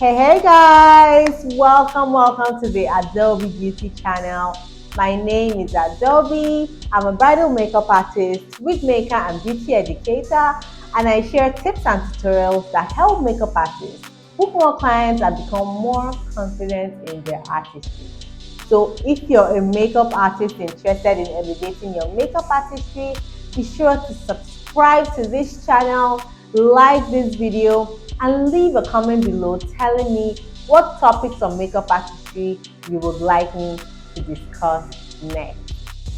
Hey guys, welcome to the Adobe Beauty channel. My name is Adobe. I'm a bridal makeup artist, wig maker and beauty educator, and I share tips and tutorials that help makeup artists book more clients and become more confident in their artistry. So if you're a makeup artist interested in elevating your makeup artistry, be sure to subscribe to this channel, like this video, and leave a comment below telling me what topics on makeup artistry you would like me to discuss next.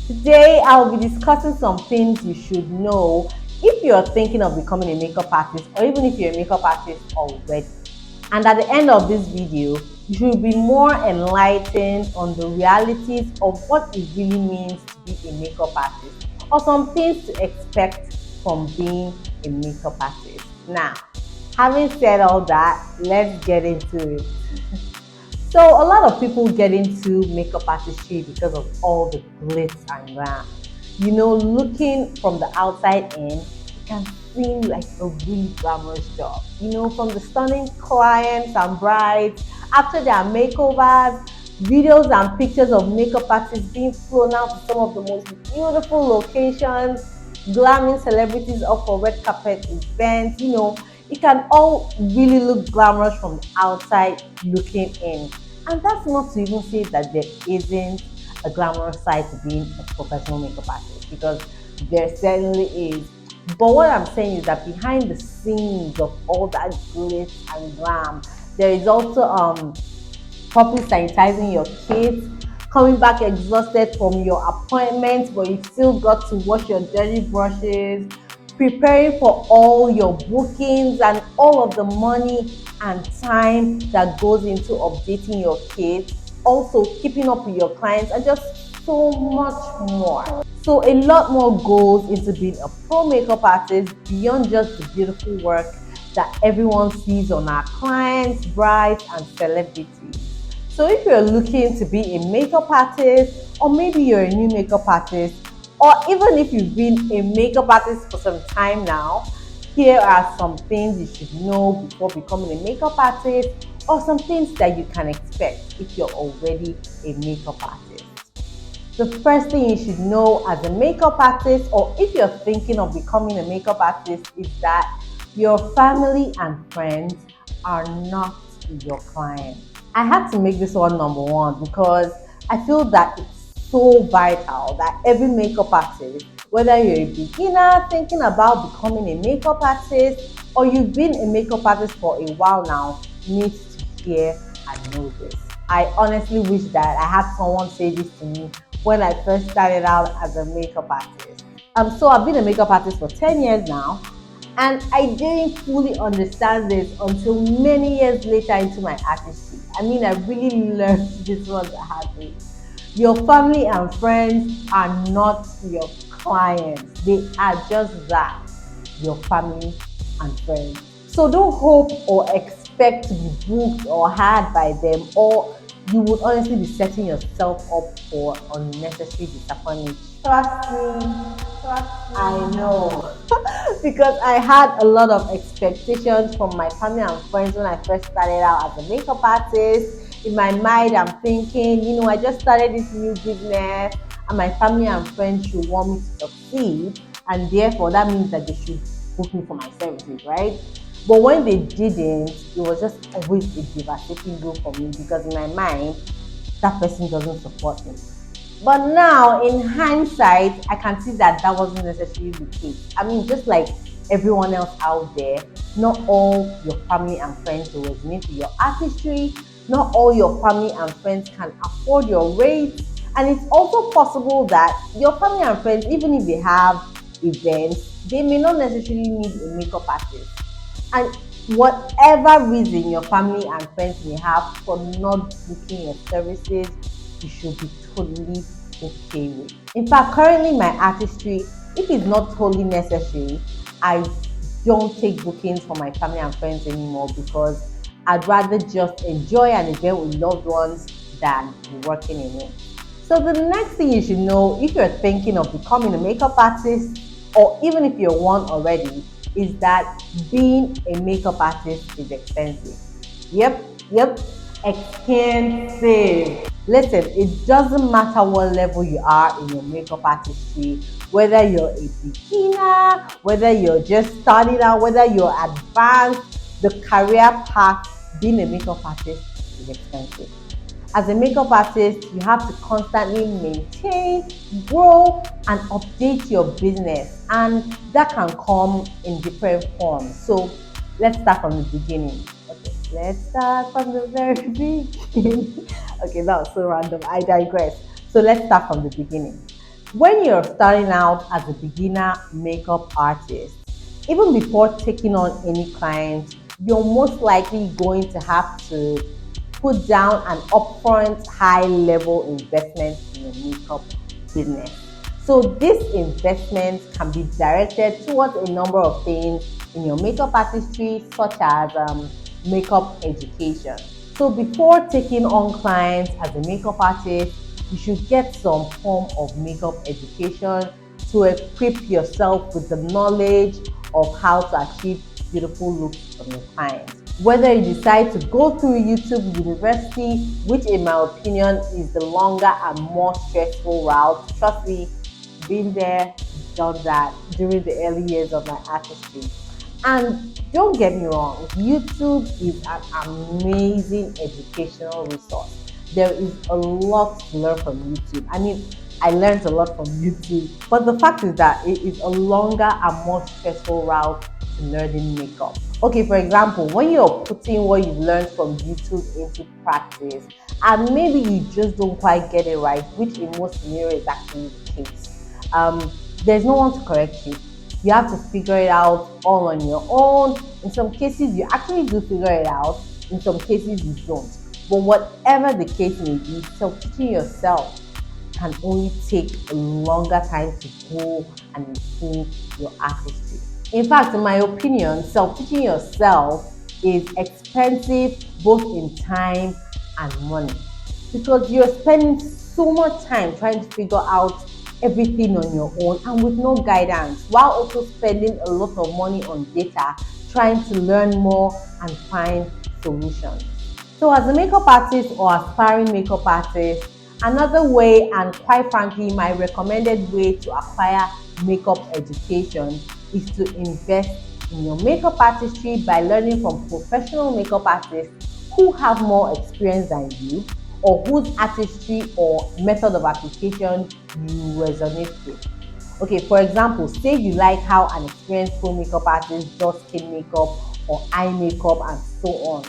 Today, I'll be discussing some things you should know if you're thinking of becoming a makeup artist or even if you're a makeup artist already. And at the end of this video, you should be more enlightened on the realities of what it really means to be a makeup artist or some things to expect from being a makeup artist. Now, having said all that, let's get into it. So a lot of people get into makeup artistry because of all the glitz and glam. Looking from the outside in, it can seem like a really glamorous job. From the stunning clients and brides after their makeovers, videos and pictures of makeup artists being flown out to some of the most beautiful locations, glamming celebrities up for red carpet events. It can all really look glamorous from the outside looking in. And that's not to even say that there isn't a glamorous side to being a professional makeup artist, because there certainly is. But what I'm saying is that behind the scenes of all that glitz and glam, there is also properly sanitizing your kids, coming back exhausted from your appointments, but you still got to wash your dirty brushes, preparing for all your bookings and all of the money and time that goes into updating your kids, also keeping up with your clients, and just so much more. So a lot more goes into being a pro makeup artist beyond just the beautiful work that everyone sees on our clients, brides, and celebrities. So if you're looking to be a makeup artist, or maybe you're a new makeup artist, or even if you've been a makeup artist for some time now, here are some things you should know before becoming a makeup artist, or some things that you can expect if you're already a makeup artist. The first thing you should know as a makeup artist, or if you're thinking of becoming a makeup artist, is that your family and friends are not your clients. I had to make this one number one because I feel that it's so vital that every makeup artist, whether you're a beginner thinking about becoming a makeup artist or you've been a makeup artist for a while now, needs to hear and know this. I honestly wish that I had someone say this to me when I first started out as a makeup artist. So I've been a makeup artist for 10 years now, and I didn't fully understand this until many years later into my artistry. I really learned this one the hard way. Your family and friends are not your clients. They are just that, your family and friends. So don't hope or expect to be booked or hired by them, or you would honestly be setting yourself up for unnecessary disappointment. Trust me, I know. Because I had a lot of expectations from my family and friends when I first started out as a makeup artist. In my mind, I'm thinking, I just started this new business and my family and friends should want me to succeed, and therefore that means that they should book me for my services, right? But when they didn't, it was just always a devastating blow for me, because in my mind, that person doesn't support me. But now, in hindsight, I can see that that wasn't necessarily the case. Just like everyone else out there, not all your family and friends will resonate with your artistry. Not all your family and friends can afford your rates. And it's also possible that your family and friends, even if they have events, they may not necessarily need a makeup artist. And whatever reason your family and friends may have for not booking your services, you should be totally okay with. In fact, currently my artistry, if it's not totally necessary, I don't take bookings for my family and friends anymore, because I'd rather just enjoy an event with loved ones than be working in it. So the next thing you should know if you're thinking of becoming a makeup artist, or even if you're one already, is that being a makeup artist is expensive. Yep, Yep, expensive. Listen, it doesn't matter what level you are in your makeup artistry, whether you're a beginner, whether you're just starting out, whether you're advanced, the career path being a makeup artist is expensive. As a makeup artist, you have to constantly maintain, grow, and update your business, and that can come in different forms. So let's start from the beginning. Okay, let's start from the very beginning. Okay, that was so random. I digress. So let's start from the beginning. When you're starting out as a beginner makeup artist, even before taking on any client, you're most likely going to have to put down an upfront high level investment in your makeup business. So this investment can be directed towards a number of things in your makeup artistry, such as makeup education. So before taking on clients as a makeup artist, you should get some form of makeup education to equip yourself with the knowledge of how to achieve beautiful looks from your clients. Whether you decide to go through YouTube University, which in my opinion is the longer and more stressful route, trust me, been there, done that during the early years of my artistry. And don't get me wrong, YouTube is an amazing educational resource. There is a lot to learn from YouTube. I mean, I learned a lot from YouTube, but the fact is that it is a longer and more stressful route to learning makeup. Okay, for example, when you're putting what you've learned from YouTube into practice, and maybe you just don't quite get it right, which in most scenarios is actually the case, there's no one to correct you. You have to figure it out all on your own. In some cases, you actually do figure it out. In some cases, you don't. But whatever the case may be, self-teaching yourself can only take a longer time to grow and improve your artistry. In fact, in my opinion, self-teaching yourself is expensive both in time and money, because you're spending so much time trying to figure out everything on your own and with no guidance, while also spending a lot of money on data trying to learn more and find solutions. So as a makeup artist or aspiring makeup artist, another way, and quite frankly my recommended way to acquire makeup education, is to invest in your makeup artistry by learning from professional makeup artists who have more experience than you, or whose artistry or method of application you resonate with. Okay, for example, say you like how an experienced pro makeup artist does skin makeup or eye makeup and so on.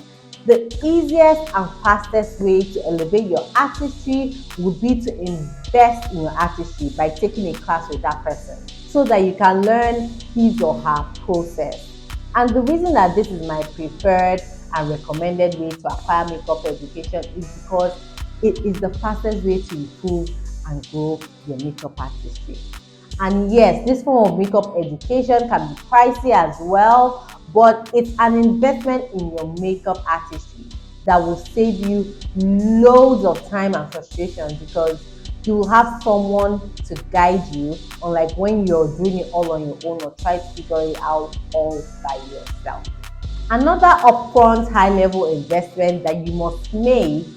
The easiest and fastest way to elevate your artistry would be to invest in your artistry by taking a class with that person, so that you can learn his or her process. And the reason that this is my preferred and recommended way to acquire makeup education is because it is the fastest way to improve and grow your makeup artistry. And yes, this form of makeup education can be pricey as well, but it's an investment in your makeup artistry that will save you loads of time and frustration, because you will have someone to guide you, unlike when you're doing it all on your own or try to figure it out all by yourself. Another upfront high-level investment that you must make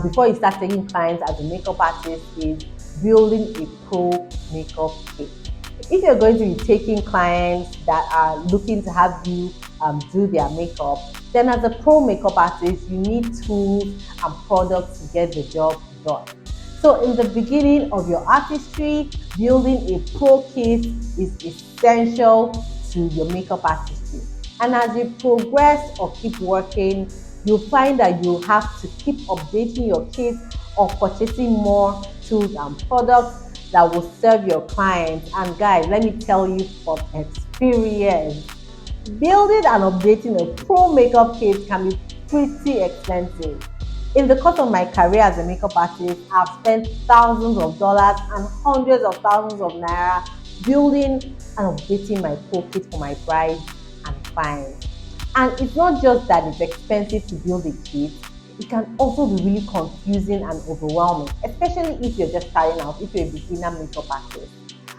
before you start taking clients as a makeup artist is building a pro makeup kit. If you're going to be taking clients that are looking to have you do their makeup, then as a pro makeup artist, you need tools and products to get the job done. So in the beginning of your artistry, building a pro kit is essential to your makeup artistry. And as you progress or keep working, you'll find that you'll have to keep updating your kit or purchasing more tools and products that will serve your clients. And guys, let me tell you from experience, building and updating a pro makeup kit can be pretty expensive. In the course of my career as a makeup artist, I've spent thousands of dollars and hundreds of thousands of naira building and updating my pro kit for my brides and clients. And it's not just that it's expensive to build a kit, it can also be really confusing and overwhelming, especially if you're just starting out, if you're a beginner makeup artist.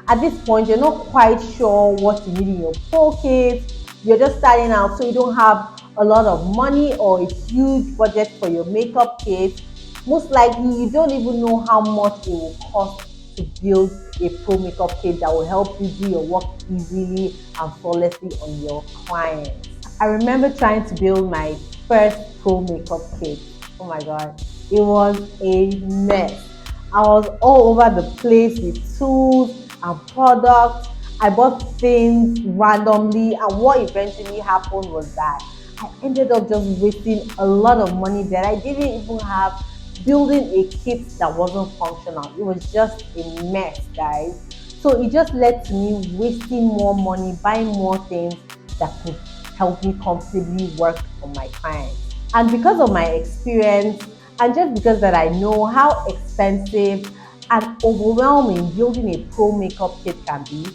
At this point, you're not quite sure what you need in your pro kit, you're just starting out, so you don't have a lot of money or a huge budget for your makeup kit, most likely you don't even know how much it will cost to build a pro makeup kit that will help you do your work easily and flawlessly on your clients. I remember trying to build my first pro makeup kit. Oh my god, it was a mess. I was all over the place with tools and products. I bought things randomly, and what eventually happened was that I ended up just wasting a lot of money that I didn't even have, building a kit that wasn't functional. It was just a mess, guys. So it just led to me wasting more money, buying more things that could help me comfortably work on my clients. And because of my experience, and just because that I know how expensive and overwhelming building a pro makeup kit can be,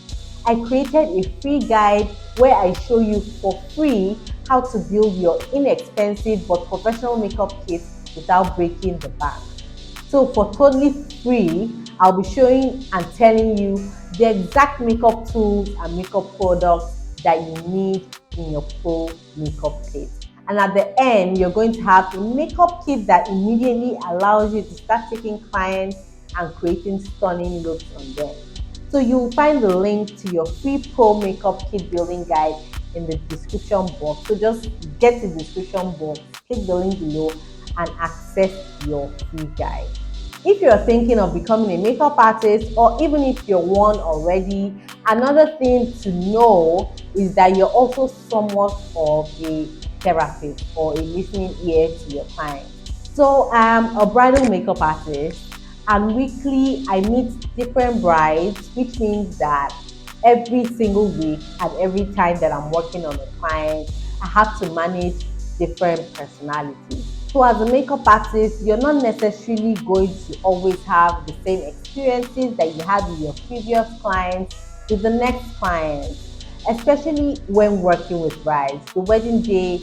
I created a free guide where I show you for free how to build your inexpensive but professional makeup kit without breaking the bank. So for totally free, I'll be showing and telling you the exact makeup tools and makeup products that you need in your pro makeup kit. And at the end, you're going to have a makeup kit that immediately allows you to start taking clients and creating stunning looks on them. So you'll find the link to your free pro makeup kit building guide in the description box. So just get to the description box, click the link below, and access your free guide. If you're thinking of becoming a makeup artist, or even if you're one already, another thing to know is that you're also somewhat of a therapist or a listening ear to your clients. So I'm a bridal makeup artist, and weekly I meet different brides, which means that every single week and every time that I'm working on a client, I have to manage different personalities. So as a makeup artist, you're not necessarily going to always have the same experiences that you had with your previous clients with the next client, especially when working with brides. The wedding day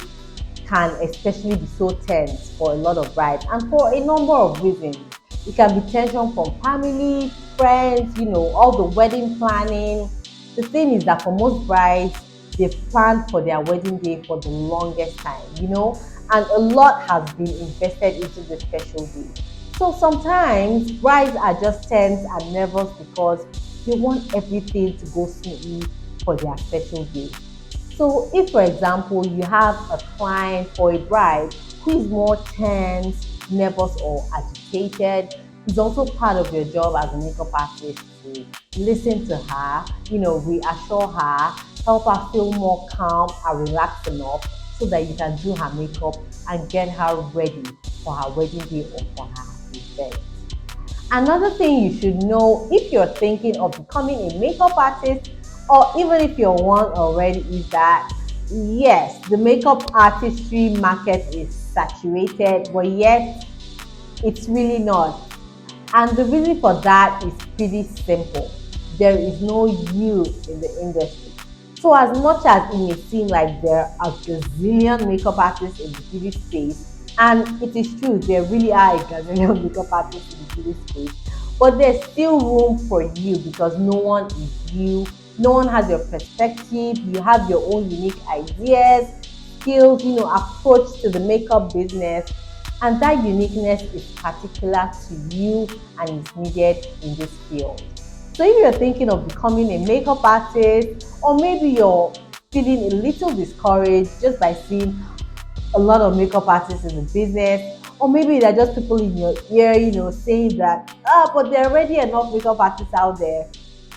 can especially be so tense for a lot of brides, and for a number of reasons. It can be tension from family, friends, all the wedding planning. The thing is that for most brides, they've planned for their wedding day for the longest time, and a lot has been invested into the special day. So sometimes brides are just tense and nervous because they want everything to go smoothly for their special day. So if, for example, you have a client or a bride who is more tense, nervous, or agitated, it's also part of your job as a makeup artist to listen to her, reassure her, help her feel more calm and relaxed enough so that you can do her makeup and get her ready for her wedding day or for her event. Another thing you should know if you're thinking of becoming a makeup artist, or even if you're one already, is that yes, the makeup artistry market is saturated, but yet it's really not. And the reason for that is pretty simple. There is no youth in the industry. So as much as it may seem like there are a gazillion makeup artists in the beauty space, and it is true, there really are a gazillion makeup artists in the beauty space, but there's still room for you because no one is you. No one has your perspective. You have your own unique ideas, skills, approach to the makeup business, and that uniqueness is particular to you and is needed in this field. So if you're thinking of becoming a makeup artist, or maybe you're feeling a little discouraged just by seeing a lot of makeup artists in the business, or maybe they're just people in your ear, saying that, but there are already enough makeup artists out there,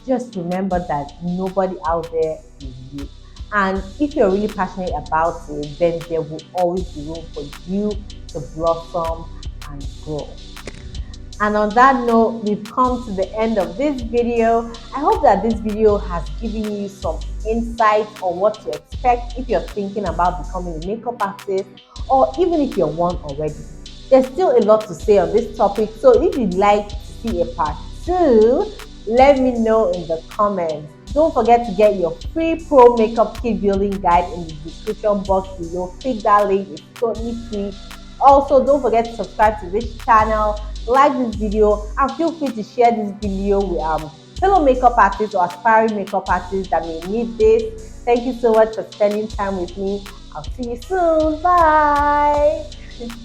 just remember that nobody out there is you. And if you're really passionate about it, then there will always be room for you to blossom and grow. And on that note, we've come to the end of this video. I hope that this video has given you some insight on what to expect if you're thinking about becoming a makeup artist, or even if you're one already. There's still a lot to say on this topic, so if you'd like to see a part 2, let me know in the comments. Don't forget to get your free pro makeup kit building guide in the description box below. Click that link, it's totally free. Also, don't forget to subscribe to this channel, like this video, and feel free to share this video with fellow makeup artists or aspiring makeup artists that may need this. Thank you so much for spending time with me. I'll see you soon. Bye.